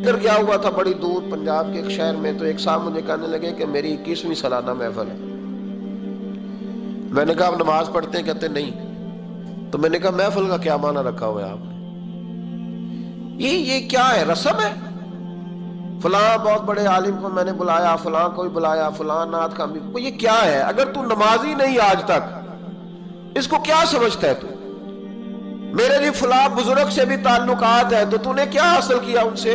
ادھر گیا ہوا تھا بڑی دور پنجاب کے ایک شہر میں، تو ایک صاحب مجھے کہنے لگے کہ میری 21ویں سالانہ محفل ہے۔ میں نے کہا آپ نماز پڑھتے ہیں؟ کہتے نہیں۔ تو میں نے کہا محفل کا کیا معنی رکھا ہوا ہے آپ نے؟ یہ کیا ہے؟ رسم ہے؟ فلاں بہت بڑے عالم کو میں نے بلایا، فلاں کو بھی بلایا، فلاں نعت خواں بھی، یہ کیا ہے؟ اگر تو نمازی نہیں آج تک، اس کو کیا سمجھتا ہے تو؟ میرے لیے فلاں بزرگ سے بھی تعلقات ہے، تو نے کیا حاصل کیا ان سے؟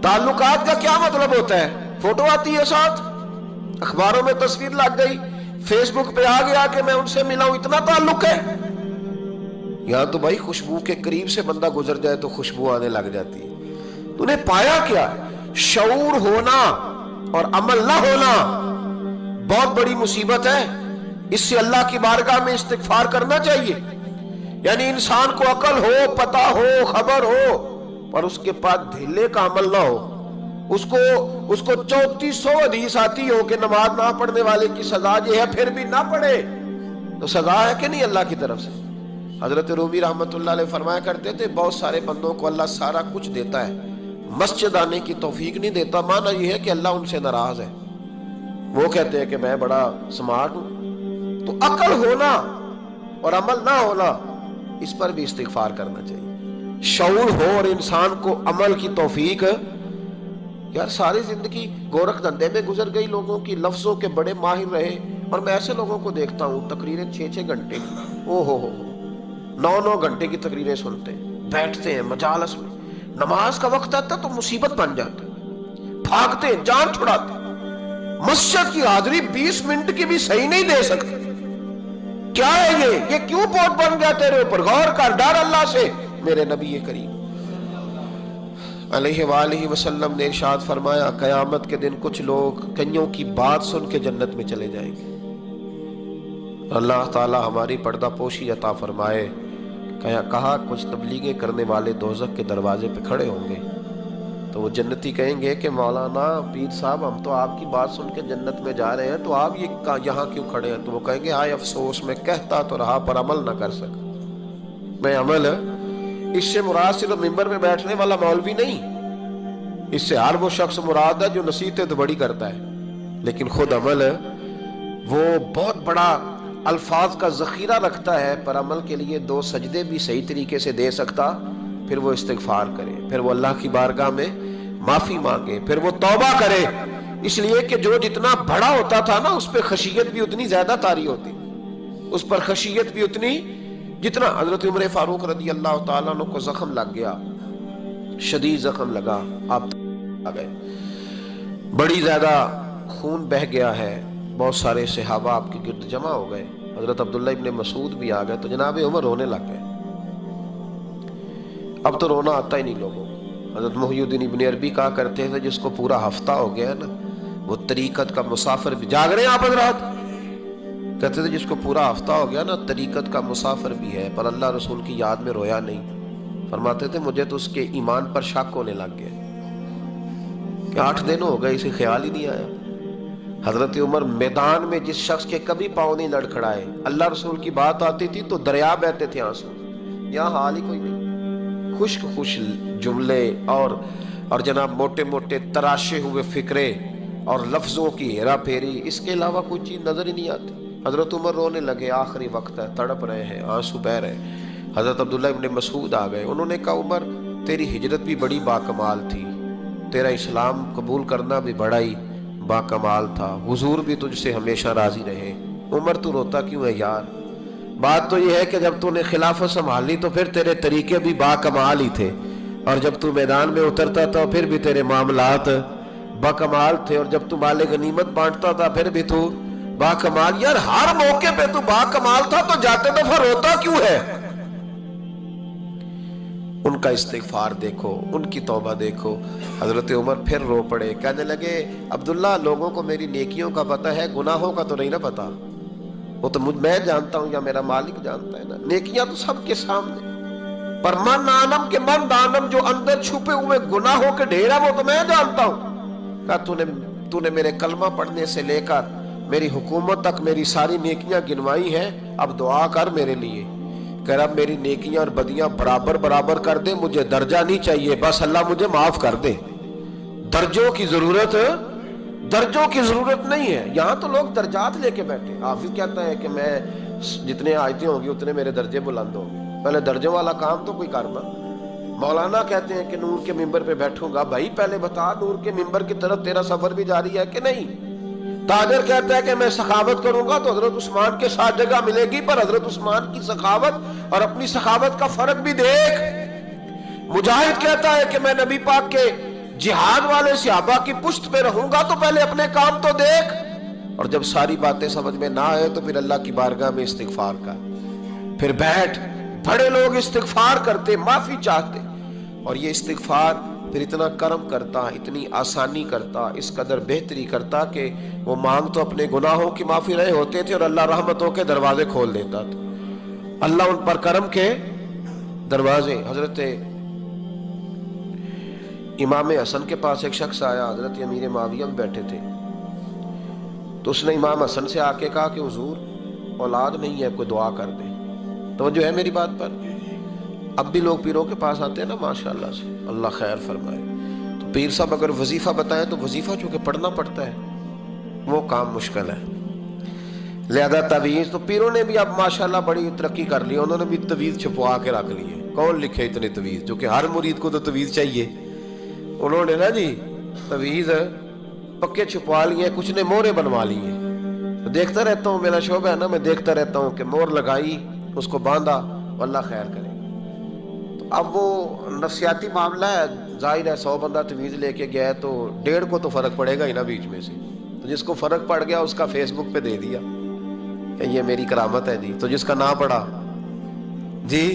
تعلقات کا کیا مطلب ہوتا ہے؟ فوٹو آتی ہے ساتھ، اخباروں میں تصویر لگ گئی، فیس بک پہ آ گیا کہ میں ان سے ملا ہوں، اتنا تعلق ہے؟ یہاں تو بھائی خوشبو کے قریب سے بندہ گزر جائے تو خوشبو آنے لگ جاتی ہے۔ تو نے پایا کیا؟ شعور ہونا اور عمل نہ ہونا بہت بڑی مصیبت ہے۔ اس سے اللہ کی بارگاہ میں استغفار کرنا چاہیے۔ یعنی انسان کو عقل ہو، پتہ ہو، خبر ہو، پر اس کے پاس دھیلے کا عمل نہ ہو۔ اس کو 3400 حدیث آتی ہو کہ نماز نہ پڑھنے والے کی سزا یہ ہے، پھر بھی نہ پڑھے تو سزا ہے کہ نہیں اللہ کی طرف سے؟ حضرت رومی رحمت اللہ علیہ فرمایا کرتے تھے بہت سارے بندوں کو اللہ سارا کچھ دیتا ہے، مسجد آنے کی توفیق نہیں دیتا۔ معنی یہ ہے کہ اللہ ان سے ناراض ہے۔ وہ کہتے ہیں کہ میں بڑا سمارٹ ہوں۔ تو عقل ہونا اور عمل نہ ہونا، اس پر بھی استغفار کرنا چاہیے۔ شعور ہو اور انسان کو عمل کی توفیق۔ یار ساری زندگی گورکھ دھندے میں گزر گئی لوگوں کی، لفظوں کے بڑے ماہر رہے، اور میں ایسے لوگوں کو دیکھتا ہوں تقریریں 6 گھنٹے کی، 9 گھنٹے کی تقریریں سنتے ہیں، بیٹھتے ہیں مجالس میں، نماز کا وقت آتا تو مصیبت بن جاتا ہے، بھاگتے ہیں، جان چھڑاتے ہیں۔ مسجد کی حاضری 20 منٹ کی بھی صحیح نہیں دے سکتے۔ کیا ہے یہ کیوں بوجھ بن گیا تیرے اوپر؟ غور کر، ڈر اللہ سے۔ میرے نبی کریم علیہ وآلہ وسلم نے ارشاد فرمایا قیامت کے دن کچھ لوگ کئیوں کی بات سن کے جنت میں چلے جائیں گے۔ اللہ تعالی ہماری پردہ پوشی عطا فرمائے۔ کہا کچھ تبلیغیں کرنے والے دوزخ کے دروازے پہ کھڑے ہوں گے تو وہ جنتی کہیں گے کہ مولانا پیر صاحب ہم تو آپ کی بات سن کے جنت میں جا رہے ہیں، تو آپ یہاں کیوں کھڑے ہیں؟ تو وہ کہیں گے ہائے افسوس، میں کہتا تو رہا پر عمل نہ کر سکا۔ میں عمل، اس سے مراد صرف ممبر میں بیٹھنے والا مولوی نہیں، اس سے ہر وہ شخص مراد ہے جو نصیحتیں تو بڑی کرتا ہے لیکن خود عمل وہ بہت بڑا الفاظ کا ذخیرہ رکھتا ہے، پر عمل کے لیے 2 سجدے بھی صحیح طریقے سے دے سکتا، پھر وہ استغفار کرے، پھر وہ اللہ کی بارگاہ میں معافی مانگے، پھر وہ توبہ کرے۔ اس لیے کہ جو جتنا بڑا ہوتا تھا نا، اس پہ خشیت بھی اتنی زیادہ طاری ہوتی، اس پر خشیت بھی اتنی جتنا۔ حضرت عمر فاروق رضی اللہ تعالیٰ عنہ کو زخم لگ گیا، شدید زخم لگا، آپ آ گئے، بڑی زیادہ خون بہہ گیا ہے، بہت سارے صحابہ آپ کے گرد جمع ہو گئے، حضرت عبداللہ ابن مسعود بھی آ گئے، تو جناب عمر رونے لگ گئے۔ اب تو رونا آتا ہی نہیں لوگوں کو۔ حضرت محی الدین ابن عربی کہا کرتے تھے جس کو پورا ہفتہ ہو گیا ہے نا، وہ طریقت کا مسافر بھی، جاگ رہے ہیں آپ حضرات؟ کہتے تھے جس کو پورا ہفتہ ہو گیا نا، طریقت کا مسافر بھی ہے پر اللہ رسول کی یاد میں رویا نہیں۔ فرماتے تھے مجھے تو اس کے ایمان پر شک ہونے لگ گیا کہ 8 دن ہو گئے، اسے خیال ہی نہیں آیا۔ حضرت عمر میدان میں جس شخص کے کبھی پاؤں نہیں لڑکھڑائے، اللہ رسول کی بات آتی تھی تو دریا بہتے تھے آنسو، یہاں حال ہی کوئی نہیں، خشک جملے اور جناب موٹے موٹے تراشے ہوئے فکرے اور لفظوں کی ہیرا پھیری، اس کے علاوہ کوئی چیز نظر ہی نہیں آتی۔ حضرت عمر رونے لگے، آخری وقت ہے، تڑپ رہے ہیں، آنسو بہہ رہے ہیں۔ حضرت عبداللہ ابن مسعود آ گئے، انہوں نے کہا عمر تیری ہجرت بھی بڑی باکمال تھی، تیرا اسلام قبول کرنا بھی بڑا ہی باکمال تھا، حضور بھی تجھ سے ہمیشہ راضی رہے۔ عمر تو روتا کیوں ہے یار؟ بات تو یہ ہے کہ جب تو نے خلافت سنبھالی تو پھر تیرے طریقے بھی باکمال ہی تھے، اور جب تو میدان میں اترتا تھا پھر بھی تیرے معاملات باکمال تھے، اور جب تو مال غنیمت بانٹتا تھا پھر بھی تو باکمال۔ یار ہر موقع پہ تو باکمال تھا تو جاتے دفعہ روتا کیوں ہے؟ ان کا استغفار دیکھو، ان کی توبہ دیکھو۔ حضرت عمر پھر رو پڑے، کہنے لگے عبداللہ لوگوں کو میری نیکیوں کا پتہ ہے، گناہوں کا تو نہیں نا پتہ، وہ تو میں جانتا ہوں یا میرا مالک جانتا ہے نا، نیکیاں تو سب کے سامنے، پر من آنم کے من دانم، جو اندر چھپے ہوئے گناہوں کے ڈھیر ہے وہ تو میں جانتا ہوں۔ کہا تو نے میرے کلمہ پڑھنے سے لے کر میری حکومت تک میری ساری نیکیاں گنوائی ہیں، اب دعا کر میرے لیے کہ رب میری نیکیاں اور بدیاں برابر برابر کر دے, مجھے درجہ نہیں چاہیے, بس اللہ مجھے معاف کر دے. درجوں کی ضرورت نہیں ہے. یہاں تو لوگ درجات لے کے بیٹھے. حافظ کہتا ہے کہ میں جتنے آیتیں ہوں گی اتنے میرے درجے بلند ہوں گے. پہلے درجوں والا کام تو کوئی کرنا. مولانا کہتے ہیں کہ نور کے ممبر پہ بیٹھوں گا. بھائی پہلے بتا نور کے ممبر کی طرف تیرا سفر بھی جاری ہے کہ نہیں؟ تاجر کہتا ہے کہ میں سخاوت کروں گا تو حضرت عثمان کے ساتھ جگہ ملے گی, پر حضرت عثمان کی سخاوت اور اپنی سخاوت کا فرق بھی دیکھ. مجاہد کہتا ہے کہ میں نبی پاک کے جہاد والے صحابہ کی پشت پہ رہوں گا تو پہلے اپنے کام تو دیکھ. اور جب ساری باتیں سمجھ میں نہ آئے تو پھر اللہ کی بارگاہ میں استغفار کر, پھر بیٹھ. بڑے لوگ استغفار کرتے, معافی چاہتے, اور یہ استغفار پھر اتنا کرم کرتا, اتنی آسانی کرتا, اس قدر بہتری کرتا کہ وہ مانگ تو اپنے گناہوں کی معافی رہے ہوتے تھے اور اللہ رحمتوں کے دروازے کھول دیتا تھا. اللہ ان پر کرم کے دروازے. حضرت امام حسن کے پاس ایک شخص آیا, حضرت امیر معاویہ میں بیٹھے تھے, تو اس نے امام حسن سے آ کے کہا کہ حضور اولاد نہیں ہے, کوئی دعا کر دے. توجہ ہے میری بات پر؟ اب بھی لوگ پیروں کے پاس آتے ہیں نا, ماشاءاللہ سے, اللہ خیر فرمائے. تو پیر صاحب اگر وظیفہ بتائیں تو وظیفہ چونکہ پڑھنا پڑتا ہے وہ کام مشکل ہے, لہذا تعویذ. تو پیروں نے بھی اب ماشاءاللہ بڑی ترقی کر لی, انہوں نے بھی تعویذ چھپوا کے رکھ لی ہے. کون لکھے اتنے تعویذ, جو کہ ہر مرید کو تو تعویذ چاہیے. انہوں نے نا جی تعویذ پکے چھپوا لیے, کچھ نے مورے بنوا لی ہیں. تو دیکھتا رہتا ہوں, میرا شعبہ ہے نا, میں دیکھتا رہتا ہوں کہ مور لگائی, اس کو باندھا, اللہ خیر کرے. تو اب وہ نفسیاتی معاملہ ہے, ظاہر ہے 100 بندہ تعویذ لے کے گیا ہے تو 1.5 کو تو فرق پڑے گا ہی نا بیچ میں سے. تو جس کو فرق پڑ گیا اس کا فیس بک پہ دے دیا کہ یہ میری کرامت ہے جی. تو جس کا نہ پڑا جی,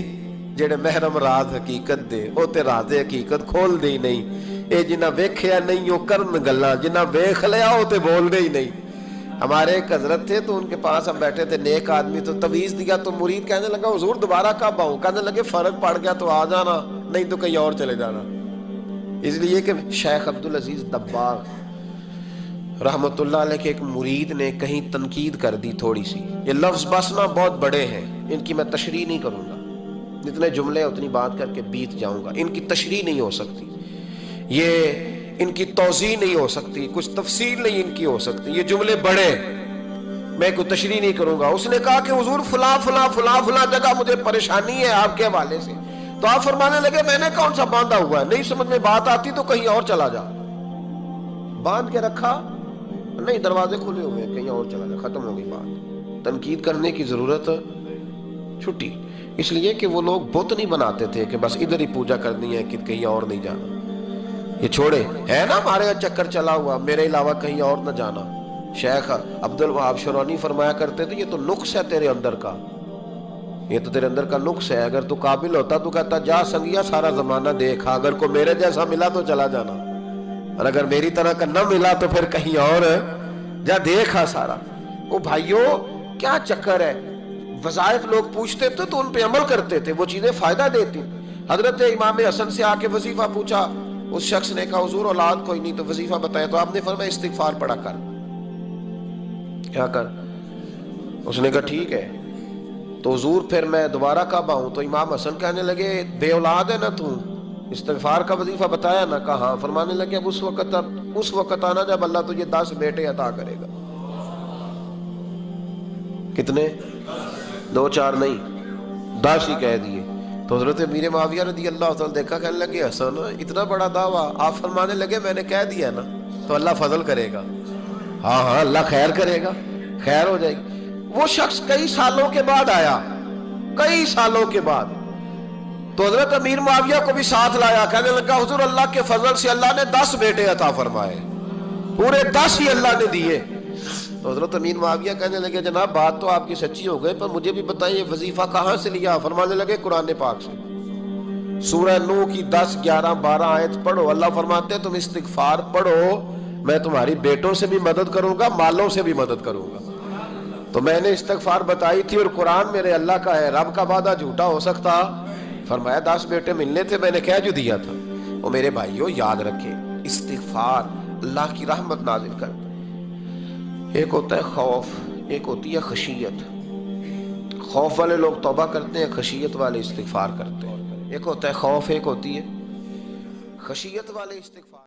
جڑے محرم راز حقیقت دے او تے راز حقیقت کھول دے ہی نہیں. اے جنہ ویکھیا نہیں او کرن گلاں, جنہ ویکھ لیا او تے بول دے ہی نہیں. ہمارے ایک حضرت تھے تو ان کے پاس ہم بیٹھے تھے, نیک آدمی, تو تعویذ دیا تو مرید کہنے لگا حضور دوبارہ کب آؤں؟ کہنے لگے فرق پڑ گیا تو آ جانا, نہیں تو کہیں اور چلے جانا. اس لیے کہ شیخ عبدالعزیز دباغ رحمت اللہ علیہ کے ایک مرید نے کہیں تنقید کر دی تھوڑی سی. یہ لفظ بس نا بہت بڑے ہیں, ان کی میں تشریح نہیں کروں گا, جتنے جملے اتنی بات کر کے بیت جاؤں گا. ان کی تشریح نہیں ہو سکتی, یہ ان کی توضیح نہیں ہو سکتی, کچھ تفصیل نہیں ان کی ہو سکتی. یہ جملے بڑے, میں کوئی تشریح نہیں کروں گا. اس نے کہا کہ حضور فلاں فلاں فلاں فلاں جگہ مجھے پریشانی ہے آپ کے حوالے سے. تو آپ فرمانے لگے میں نے کون سا باندھا ہوا ہے, نہیں سمجھ میں بات آتی تو کہیں اور چلا جا. باندھ کے رکھا, نہیں دروازے کھلے ہوئے ہیں, کہیں اور چلا جا, ختم ہو گئی بات. تنقید کرنے کی ضرورت چھٹی. اس لیے کہ وہ لوگ بت نہیں بناتے تھے کہ بس ادھر ہی پوجا کرنی ہے کہ کہیں اور نہیں جانا. یہ چھوڑے ہے نا ہمارے چکر چلا ہوا, میرے علاوہ کہیں اور نہ جانا. شیخ عبد الوہاب شرونی فرمایا کرتے تھے یہ تو نقص ہے تیرے اندر کا, یہ تو تیرے اندر کا نقص ہے. اگر تو قابل ہوتا تو کہتا جا سنگیا سارا زمانہ دیکھا, اگر کوئی میرے جیسا ملا تو چلا جانا, اور اگر میری طرح کا نہ ملا تو پھر کہیں اور جا دیکھا سارا. او بھائیو کیا چکر ہے, وظائف لوگ پوچھتے تھے تو ان پہ عمل کرتے تھے, وہ چیزیں فائدہ دیتی. حضرت امام حسن سے آ کے وظیفہ پوچھا, اس شخص نے کہا حضور اولاد کوئی نہیں تو وظیفہ بتایا. تو آپ نے فرمایا استغفار پڑھا کر. کیا کر؟ اس نے کہا ٹھیک ہے. تو حضور پھر میں دوبارہ کب آؤں؟ تو امام حسن کہنے لگے بے اولاد ہے نا تو, استغفار کا وظیفہ بتایا نا؟ کہا ہاں. فرمانے لگے اب اس وقت آنا جب اللہ تجھے 10 بیٹے عطا کرے گا. کتنے؟ 2 4 نہیں 10 ہی کہہ دیے. تو حضرت امیر معاویہ رضی اللہ تعالیٰ دیکھا, کہنے لگے حسن اتنا بڑا دعویٰ. آپ فرمانے لگے میں نے کہہ دیا نا تو اللہ فضل کرے گا. ہاں ہاں اللہ خیر کرے گا, خیر ہو جائے گی. وہ شخص کئی سالوں کے بعد آیا, کئی سالوں کے بعد, تو حضرت امیر معاویہ کو بھی ساتھ لایا. کہنے لگا حضور اللہ کے فضل سے اللہ نے 10 بیٹے عطا فرمائے, پورے 10 ہی اللہ نے دیے. تو حضرت امیر معاویہ کہنے لگے جناب بات تو آپ کی سچی ہو گئی, پر مجھے بھی بتائیے وظیفہ کہاں سے لیا؟ فرمانے لگے قرآن پاک سے, سورہ نوح کی 10 11 12 آیت پڑھو. اللہ فرماتے ہیں تم استغفار پڑھو, میں تمہاری بیٹوں سے بھی مدد کروں گا, مالوں سے بھی مدد کروں گا. تو میں نے استغفار بتائی تھی اور قرآن میرے اللہ کا ہے, رب کا وعدہ جھوٹا ہو سکتا؟ فرمایا 10 بیٹے ملنے تھے, میں نے کہہ جو دیا تھا. وہ میرے بھائیوں یاد رکھے استغفار اللہ کی رحمت نازل کرتا. ایک ہوتا ہے خوف, ایک ہوتی ہے خشیت. خوف والے لوگ توبہ کرتے ہیں، خشیت والے استغفار کرتے ہیں۔ ایک ہوتا ہے خوف، ایک ہوتی ہے خشیت والے استغفار۔